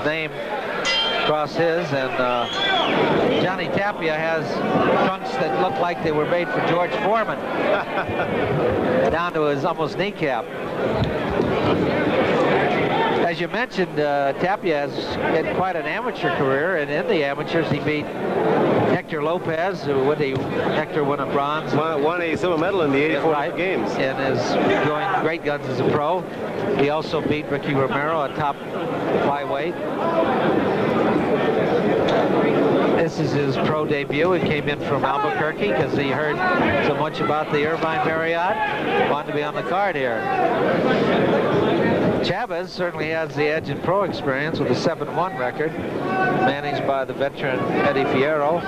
his name across his, and Johnny Tapia has trunks that look like they were made for George Foreman, down to his almost kneecap. As you mentioned, Tapia has had quite an amateur career, and in the amateurs he beat Hector Lopez, who Hector won a bronze. Won a silver medal in the 84 games. And is doing great guns as a pro. He also beat Ricky Romero, a top flyweight. This is his pro debut. He came in from Albuquerque because he heard so much about the Irvine Marriott. Wanted to be on the card here. Chavez certainly has the edge in pro experience with a 7-1 record, managed by the veteran Eddie Fierro.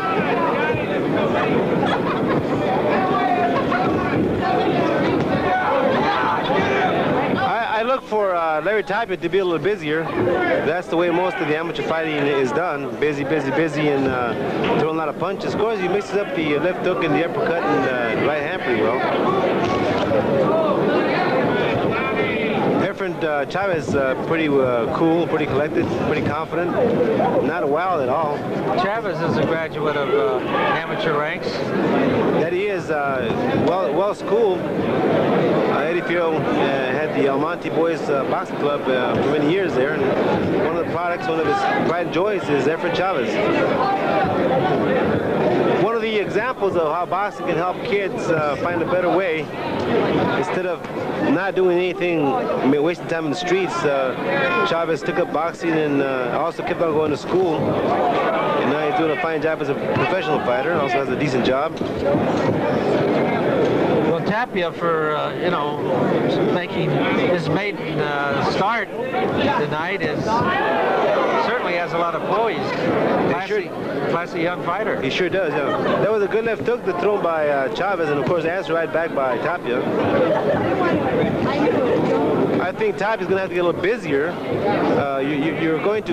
I look for Larry Tapia to be a little busier. That's the way most of the amateur fighting is done. Busy, busy, busy, and throwing a lot of punches. Of course, he mixes up the left hook and the uppercut and the right hand pretty well. Chavez, pretty cool, pretty collected, pretty confident, not wild at all. Chavez is a graduate of amateur ranks. That he is well schooled. Eddie Fierro had the Almonte Boys Boxing Club for many years there, and one of the products, one of his pride and joys is Efren Chavez. One of the examples of how boxing can help kids find a better way, instead of not doing anything, wasting time in the streets, Chavez took up boxing and also kept on going to school. And now he's doing a fine job as a professional fighter, also has a decent job. Well, Tapia, for making his maiden start tonight, certainly has a lot of poise. Classy young fighter. He sure does, yeah. That was a good left hook thrown by Chavez, and of course answered right back by Tapia. I think Tapia's going to have to get a little busier. You're going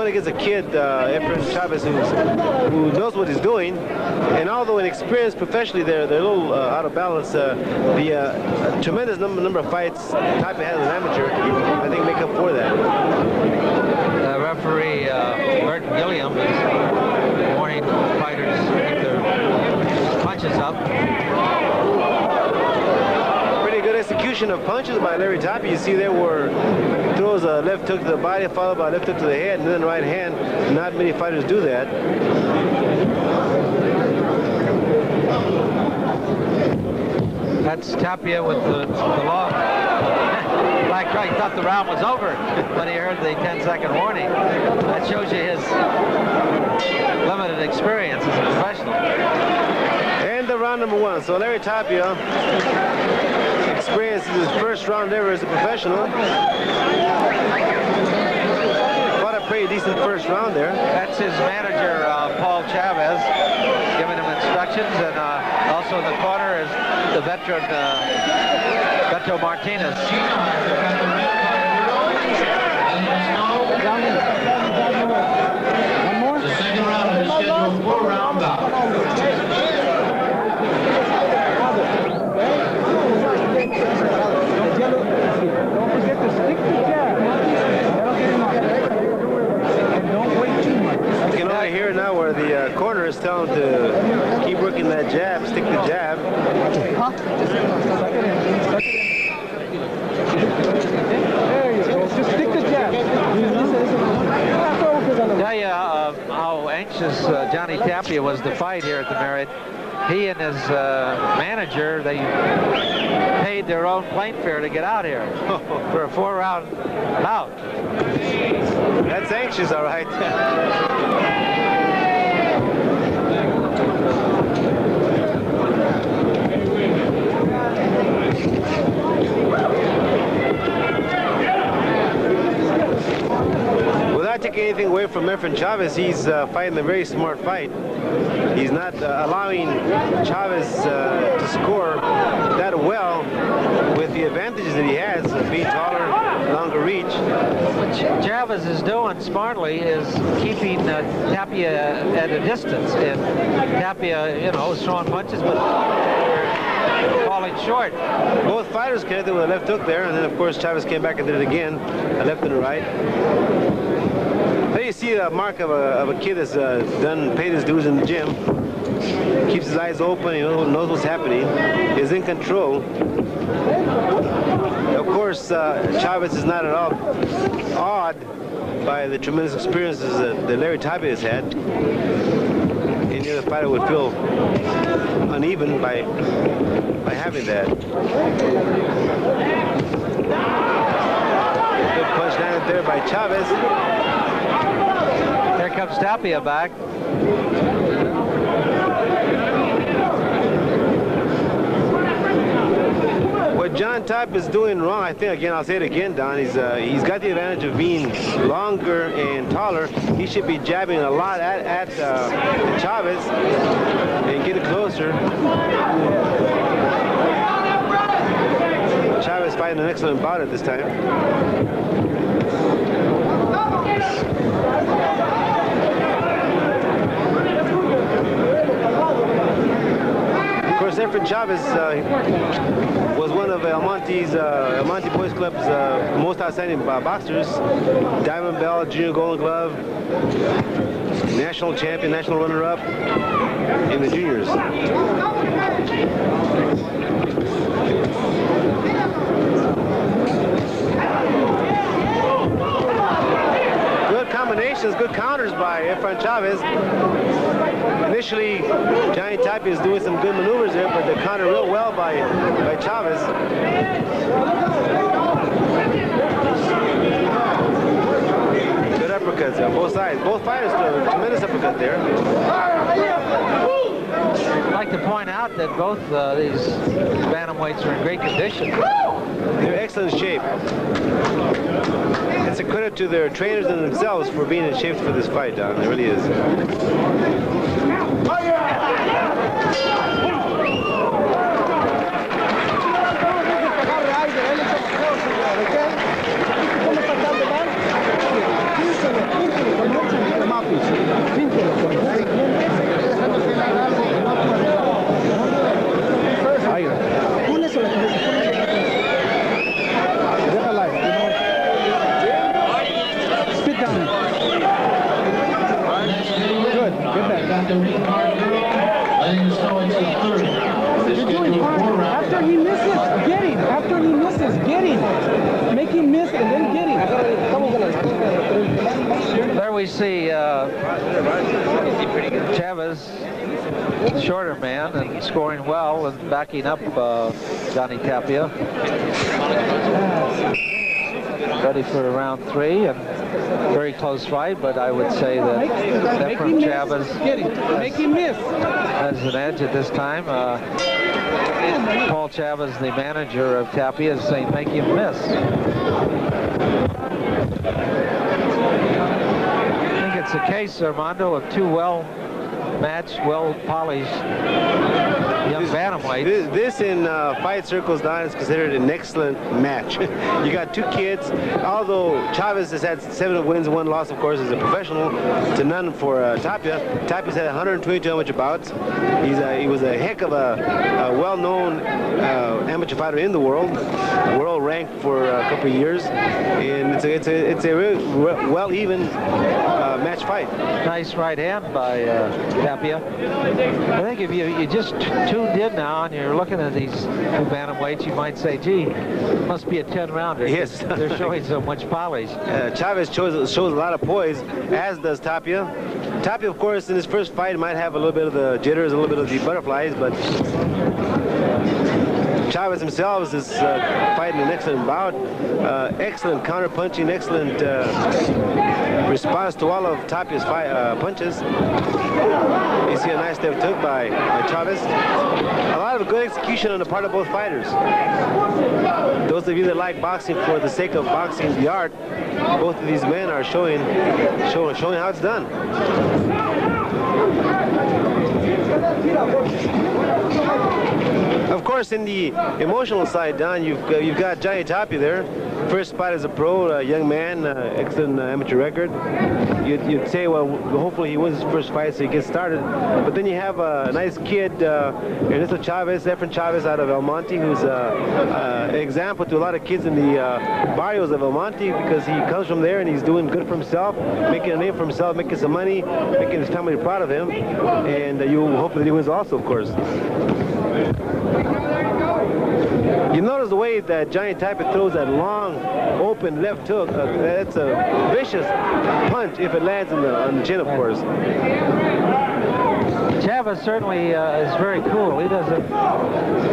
against a kid, Efren Chavez, who knows what he's doing, and although inexperienced professionally, they're a little out of balance. The tremendous number of fights Tapia has as an amateur, I think, make up for that. Referee Burton Gilliam is warning fighters to keep their punches up. Pretty good execution of punches by Larry Tapia. You see there where throws a left hook to the body, followed by a left hook to the head, and then right hand. Not many fighters do that. That's Tapia with the long. Black Craig thought the round was over when he heard the 10-second warning. That shows you his limited experience as a professional. And the round number one. So Larry Tapia experiences his first round ever as a professional. Fought a pretty decent first round there. That's his manager, Paul Chavez, giving him instructions, and also in the corner is the veteran Beto Martinez. One more? The second round of the scheduled 4-round bout. Don't forget to stick the jab. And don't wait too much. You can only hear now where the corner is telling him to keep working that jab, stick the jab. There you go. Just stick the jab. Tell you how anxious Johnny Tapia was to fight here at the Marriott. He and his manager, they paid their own plane fare to get out here for a 4-round bout. That's anxious, all right. Without taking anything away from Efren Chavez, he's fighting a very smart fight. He's not allowing Chavez to score that well with the advantages that he has, being taller, longer reach. What Chavez is doing smartly is keeping Tapia at a distance. And Tapia, is throwing punches, but falling short. Both fighters connected with a left hook there, and then of course Chavez came back and did it again, a left and a right. see a mark of a kid that's paid his dues in the gym. Keeps his eyes open, knows what's happening, is in control. Of course, Chavez is not at all awed by the tremendous experiences that Larry Tapia has had. Any other fighter would feel uneven by having that. Good punch landed there by Chavez. Here comes Tapia back. What John Tapia is doing wrong, I think, again, I'll say it again, Don, he's got the advantage of being longer and taller. He should be jabbing a lot at Chavez and get it closer. Chavez fighting an excellent bout at this time. Of course, Efren Chavez was one of El Monte Boys Club's most outstanding boxers. Diamond Bell, Junior Golden Glove, national champion, national runner-up in the juniors. Good combinations, good counters by Efren Chavez. Initially, Johnny Tapia is doing some good maneuvers there, but they counter real well by Chavez. Good uppercuts on both sides. Both fighters do a tremendous uppercut there. I'd like to point out that both these bantamweights are in great condition. They're in excellent shape. It's a credit to their trainers and themselves for being in shape for this fight, Don. It really is. After he misses, get him. After he misses, get him. Make him miss and then get him. There we see Chavez, the shorter man, and scoring well and backing up Johnny Tapia. Ready for round 3, and very close fight, but I would say that Efren Chavez has an edge at this time. Paul Chavez, the manager of Tapia, is saying make him miss. I think it's a case, Armando, of two well-matched, well-polished young bantamweights. This in fight circles, Don, is considered an excellent match. You got two kids. Although Chavez has had 7 wins, 1 loss, of course, as a professional, to none for Tapia. Tapia's had 122 amateur bouts. He was a heck of a well-known amateur fighter in the world ranked for a couple of years, and it's a really well-even match fight. Nice right hand by Tapia. I think if you just tuned in now and you're looking at these two bantamweights, you might say, gee, must be a 10-rounder. Yes. They're showing so much polish. Chavez shows a lot of poise, as does Tapia. Tapia, of course, in his first fight might have a little bit of the jitters, a little bit of the butterflies, but Chavez himself is fighting an excellent bout. Excellent counter-punching, excellent response to all of Tapia's punches. You see a nice step took by Chavez. A lot of good execution on the part of both fighters. Those of you that like boxing for the sake of boxing, the art, both of these men are showing how it's done. Of course, in the emotional side, Don, you've got Johnny Tapia there. first fight as a pro, a young man, excellent amateur record. You'd say, well, hopefully he wins his first fight so he gets started. But then you have a nice kid, Ernesto Chavez, Efren Chavez out of El Monte, who's an example to a lot of kids in the barrios of El Monte, because he comes from there and he's doing good for himself, making a name for himself, making some money, making his family proud of him. And you hope that he wins also, of course. You notice the way that Johnny Tapia throws that long, open left hook. That's a vicious punch if it lands on the chin, of course. Chavez certainly is very cool. He doesn't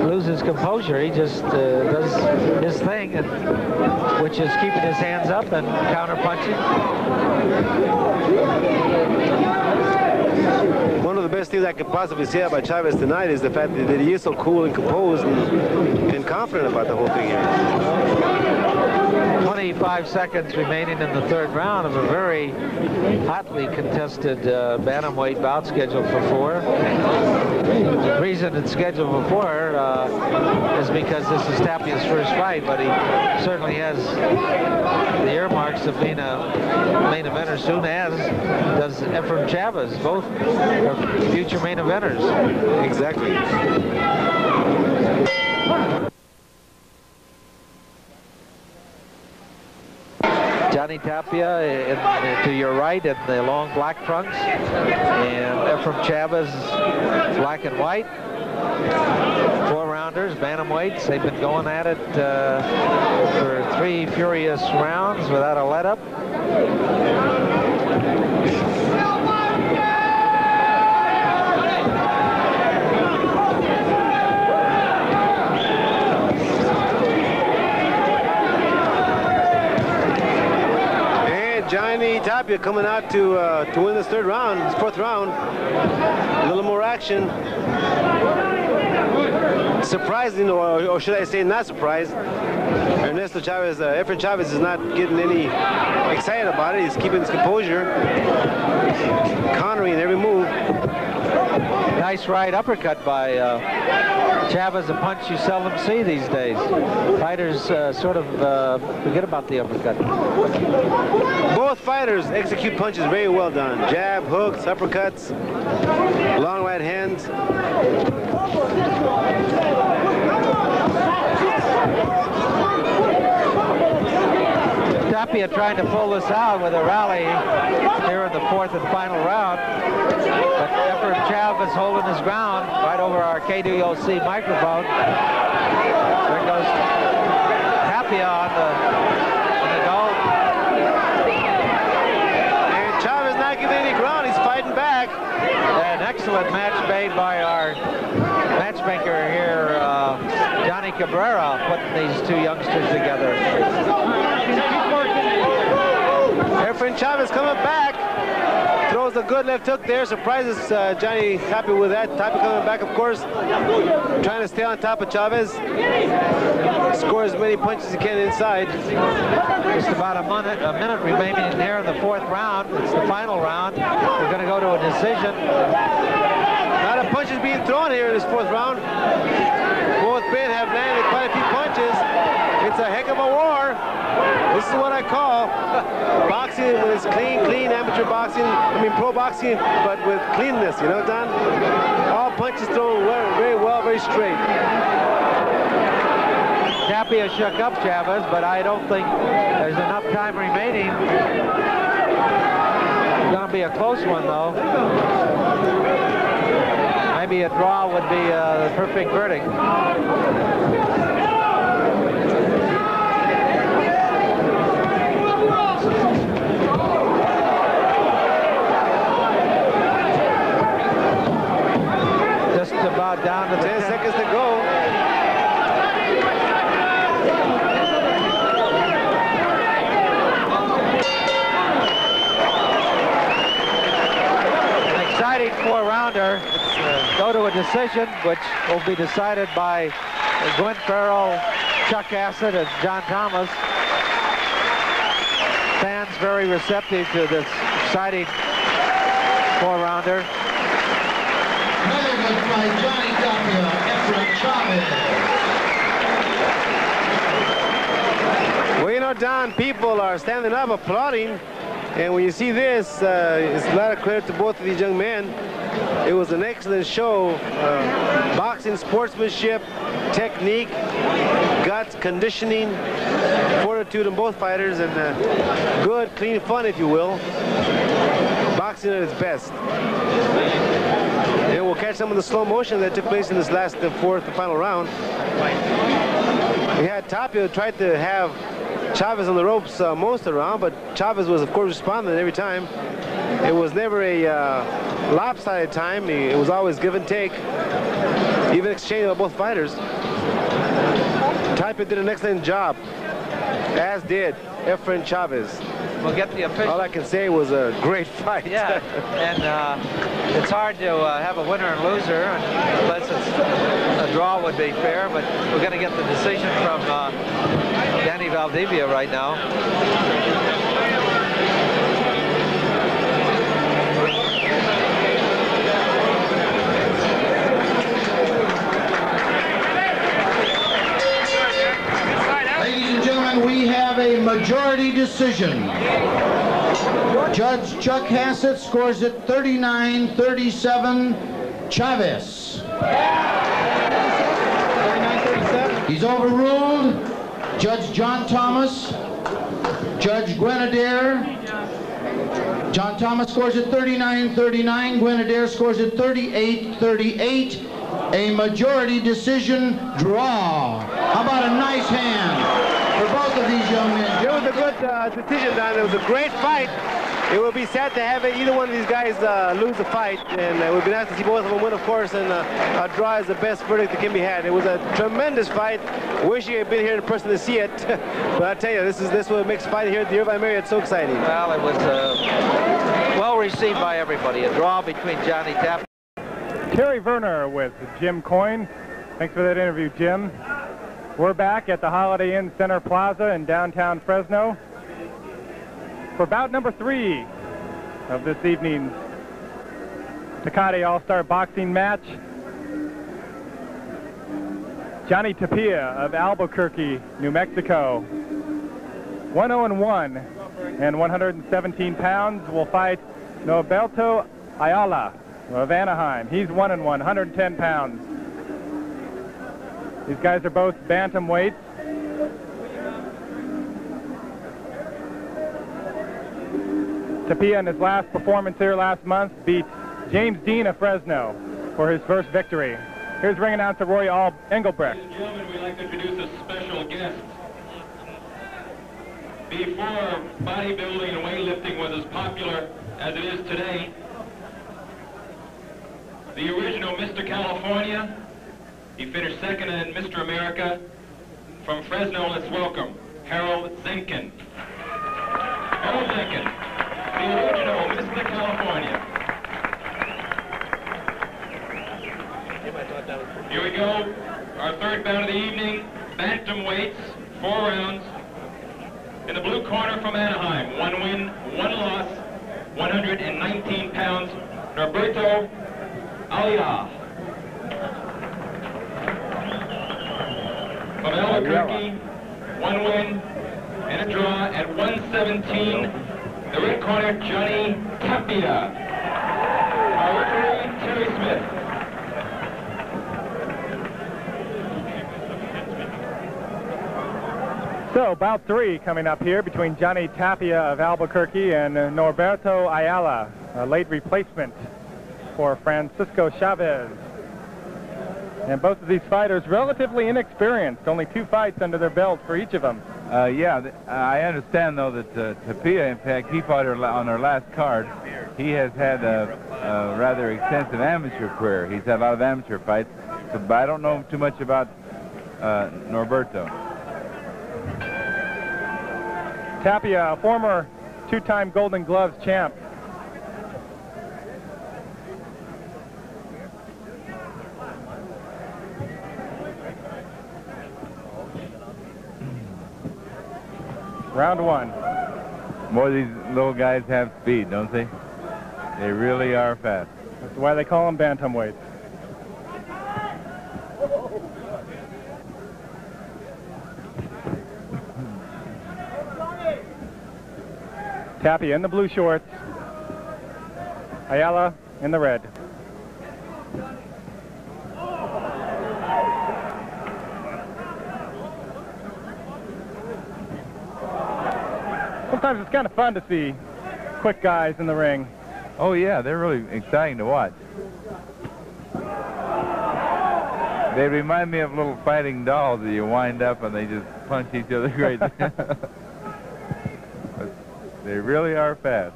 lose his composure. He just does his thing, which is keeping his hands up and counter-punching. One of the best things I could possibly say about Chavez tonight is the fact that he is so cool and composed and confident about the whole thing here. 25 seconds remaining in the third round of a very hotly contested bantamweight bout scheduled for 4. The reason it's scheduled for 4 is because this is Tapia's first fight, but he certainly has the earmarks of being a main eventer soon, as does Efren Chavez. Both are future main eventers. Exactly. Johnny Tapia to your right in the long black trunks, and Efren Chavez black and white. 4-rounders, bantamweights. They've been going at it for 3 furious rounds without a let-up. Johnny Tapia coming out to win this third round, this fourth round. A little more action. Surprising, or should I say not surprised, Ernesto Chavez, Efren Chavez is not getting any excited about it. He's keeping his composure, countering every move. Nice right uppercut by Chavez, a punch you seldom see these days. Fighters sort of forget about the uppercut. Both fighters execute punches very well done. Jab, hooks, uppercuts, long right hands. Tapia trying to pull this out with a rally here in the 4th and final round. But Efren Chavez holding his ground right over our KDOC microphone. There goes Tapia on the go. And Chavez not giving any ground. He's fighting back. An excellent match made by our matchmaker here, Johnny Cabrera, putting these two youngsters together. Efren Chavez coming back. Throws a good left hook there. Surprises Johnny Tapia with that. Tapia coming back, of course. Trying to stay on top of Chavez. Score as many punches as he can inside. Just about a minute remaining in here in the 4th round. It's the final round. We're going to go to a decision. A lot of punches being thrown here in this 4th round. Both men have landed quite a few punches. It's a heck of a war. This is what I call boxing when it's clean amateur boxing. I mean pro boxing, but with cleanness, you know, Don? All punches thrown very well, very straight. Tapia shook up Chavez, but I don't think there's enough time remaining. It's going to be a close one, though. Maybe a draw would be the perfect verdict. Just about down to 10 seconds to go. An exciting 4-rounder. Go to a decision, which will be decided by Gwen Farrell, Chuck Acid, and John Thomas. Fans very receptive to this exciting 4-rounder. Measured by Johnny Tapia, Efren Chavez. Weighing crowd down, people are standing up, applauding. And when you see this, it's a lot of credit to both of these young men. It was an excellent show. Boxing, sportsmanship, technique, guts, conditioning, fortitude in both fighters, and good, clean fun, if you will. Boxing at its best. And we'll catch some of the slow motion that took place in this last, the fourth, the final round. We had Tapia tried to have Chavez on the ropes most of the round, but Chavez was, of course, responding every time. It was never a lopsided time. It was always give and take, even exchange by both fighters. Tapia did an excellent job, as did Efren Chavez. We'll get the official. All I can say was a great fight. Yeah, and it's hard to have a winner and loser unless it's a draw would be fair, but we're going to get the decision from Danny Valdivia right now. We have a majority decision. Judge Chuck Hassett scores it 39-37 Chavez. 39-37. He's overruled. Judge John Thomas, Judge Guenadair. John Thomas scores it 39-39. Guenadair scores it 38-38. A majority decision draw. How about a nice hand for both of these young men? It was a good decision, Don. It was a great fight. It would be sad to have either one of these guys lose a fight, and it would be nice to see both of them win, of course, and a draw is the best verdict that can be had. It was a tremendous fight. Wish you had been here in person to see it, but I tell you, this is what makes fighting here at the Irvine Marriott so exciting. Well, it was well received by everybody. A draw between Johnny Tapia. Terry Werner with Jim Coyne. Thanks for that interview, Jim. We're back at the Holiday Inn Center Plaza in downtown Fresno for bout number 3 of this evening's Tecate All-Star Boxing match. Johnny Tapia of Albuquerque, New Mexico, 1-0-1 and 117 pounds, will fight Norberto Ayala of Anaheim. He's 1-1, 110 pounds. These guys are both bantamweights. Tapia in his last performance here last month beat James Dean of Fresno for his first victory. Here's ring announcer Roy Engelbrecht. Ladies and gentlemen, we'd like to introduce a special guest. Before bodybuilding and weightlifting was as popular as it is today, the original Mr. California, he finished second in Mr. America. From Fresno, let's welcome Harold Zinkin. Harold Zinkin, the original Mr. California. Here we go, our third bout of the evening, bantamweights, 4 rounds. In the blue corner from Anaheim, 1 win, 1 loss, 119 pounds, Norberto Ayala. From Albuquerque, 1 win and a draw at 117. The red corner, Johnny Tapia. Our referee, Terry Smith. So, bout 3 coming up here between Johnny Tapia of Albuquerque and Norberto Ayala, a late replacement for Francisco Chavez. And both of these fighters relatively inexperienced, only 2 fights under their belt for each of them. Yeah, I understand, though, that Tapia, in fact, he fought on our last card. He has had a rather extensive amateur career. He's had a lot of amateur fights, but I don't know too much about Norberto. Tapia, a former 2-time Golden Gloves champ. Round 1. Boy, these little guys have speed, don't they? They really are fast. That's why they call them bantamweights. Tapia in the blue shorts. Ayala in the red. Sometimes it's kind of fun to see quick guys in the ring. Oh yeah, they're really exciting to watch. They remind me of little fighting dolls that you wind up and they just punch each other great. They really are fast.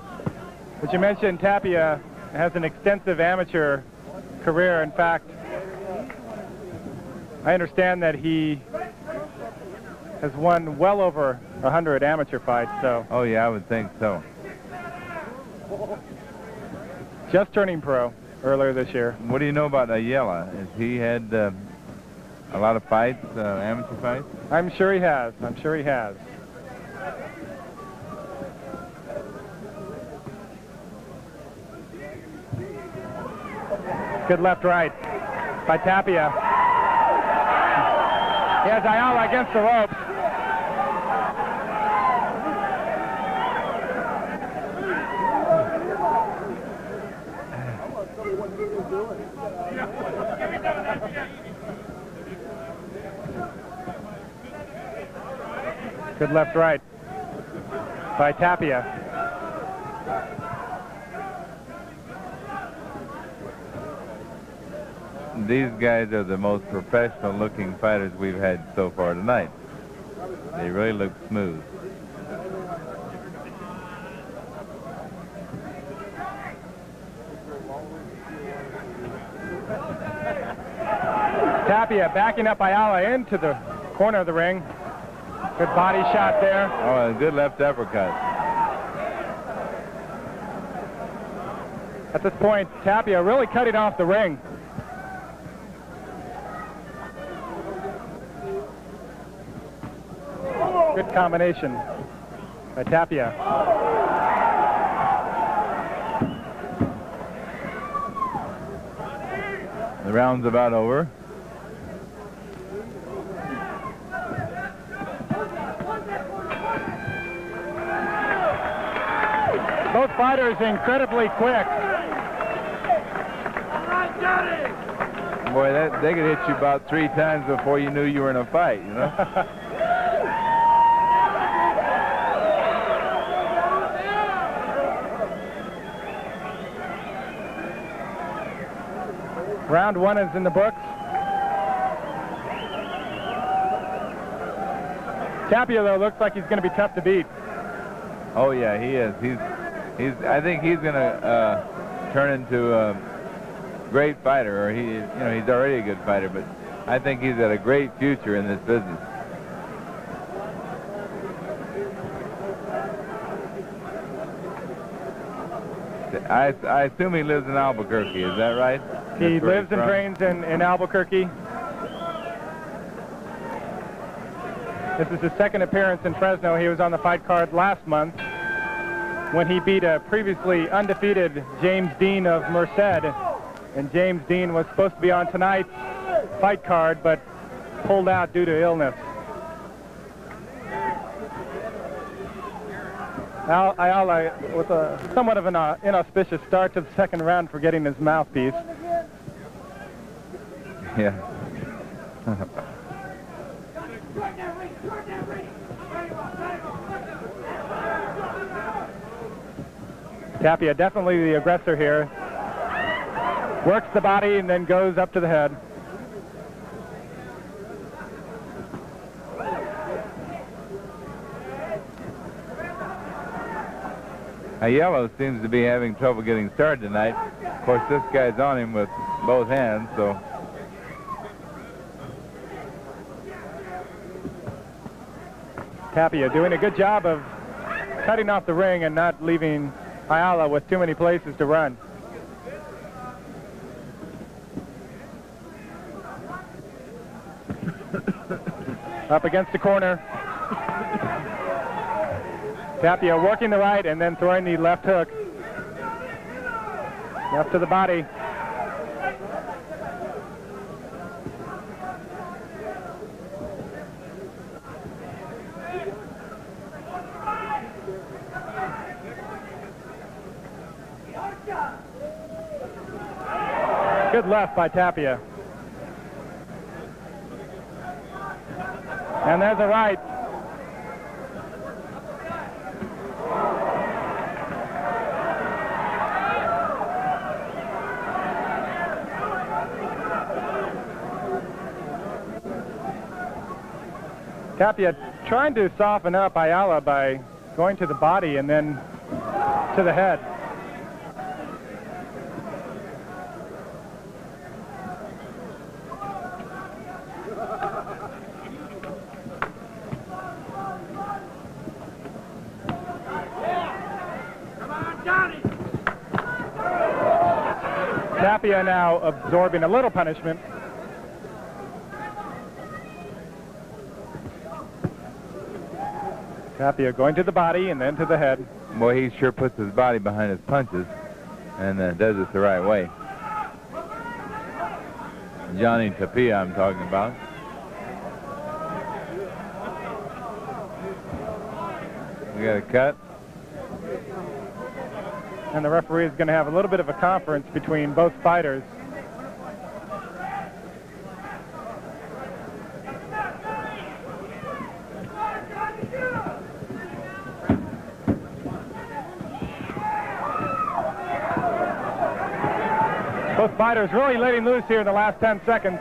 But you mentioned Tapia has an extensive amateur career. In fact, I understand that he has won well over 100 amateur fights. So. Oh yeah, I would think so. Just turning pro earlier this year. What do you know about Ayala? Has he had a lot of fights, amateur fights? I'm sure he has. I'm sure he has. Good left-right by Tapia. He has Ayala against the ropes. Good left-right by Tapia. These guys are the most professional-looking fighters we've had so far tonight. They really look smooth. Tapia backing up Ayala into the corner of the ring. Good body shot there. Oh, a good left uppercut. At this point, Tapia really cutting off the ring. Good combination by Tapia. The round's about over. Both fighters incredibly quick. Boy, they could hit you about 3 times before you knew you were in a fight, you know? Round one is in the books. Tapia, though, looks like he's going to be tough to beat. Oh yeah, he is. I think he's going to turn into a great fighter, or he's already a good fighter, but I think he's got a great future in this business. I assume he lives in Albuquerque, is that right? He lives and trains in Albuquerque. This is his second appearance in Fresno. He was on the fight card last month when he beat a previously undefeated James Dean of Merced. And James Dean was supposed to be on tonight's fight card, but pulled out due to illness. Ayala with a somewhat of an inauspicious start to the second round for getting his mouthpiece. Yeah. Tapia definitely the aggressor here. Works the body and then goes up to the head. Ayala seems to be having trouble getting started tonight. Of course, this guy's on him with both hands, so. Tapia doing a good job of cutting off the ring and not leaving Ayala with too many places to run. Up against the corner. Tapia working the right and then throwing the left hook. Left to the body. Good left by Tapia. And there's a right. Tapia trying to soften up Ayala by going to the body and then to the head. Tapia now absorbing a little punishment. Tapia going to the body and then to the head. Boy, he sure puts his body behind his punches and does it the right way. Johnny Tapia I'm talking about. We got a cut. And the referee is going to have a little bit of a conference between both fighters. Both fighters really letting loose here in the last 10 seconds.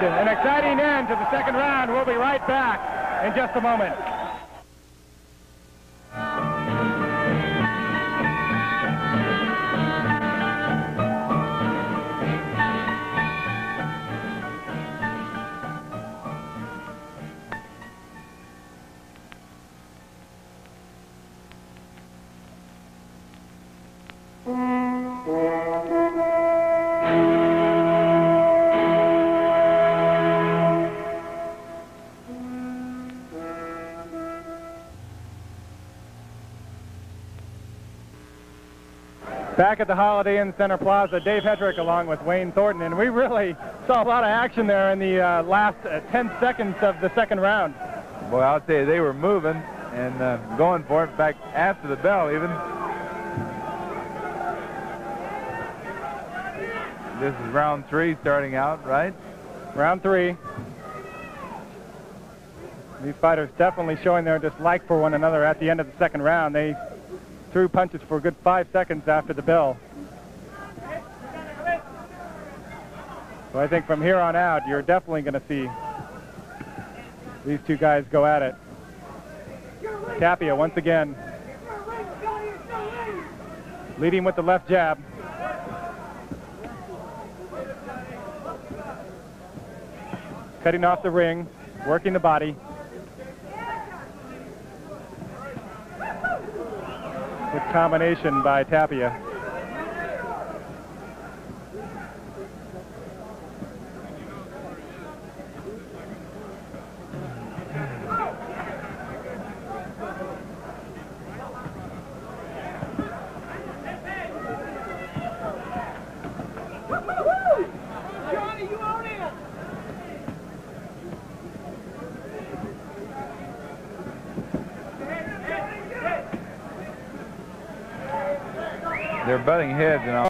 An exciting end to the second round. We'll be right back in just a moment. Back at the Holiday Inn Center Plaza, Dave Hedrick along with Wayne Thornton, and we really saw a lot of action there in the last 10 seconds of the second round. Boy, I'll tell you, they were moving and going for it. In fact, after the bell even. This is round 3 starting out, right? Round 3. These fighters definitely showing their dislike for one another at the end of the second round. They threw punches for a good 5 seconds after the bell. So I think from here on out, you're definitely going to see these two guys go at it. Tapia once again leading with the left jab. Cutting off the ring, working the body. Good combination by Tapia. They're butting heads and all.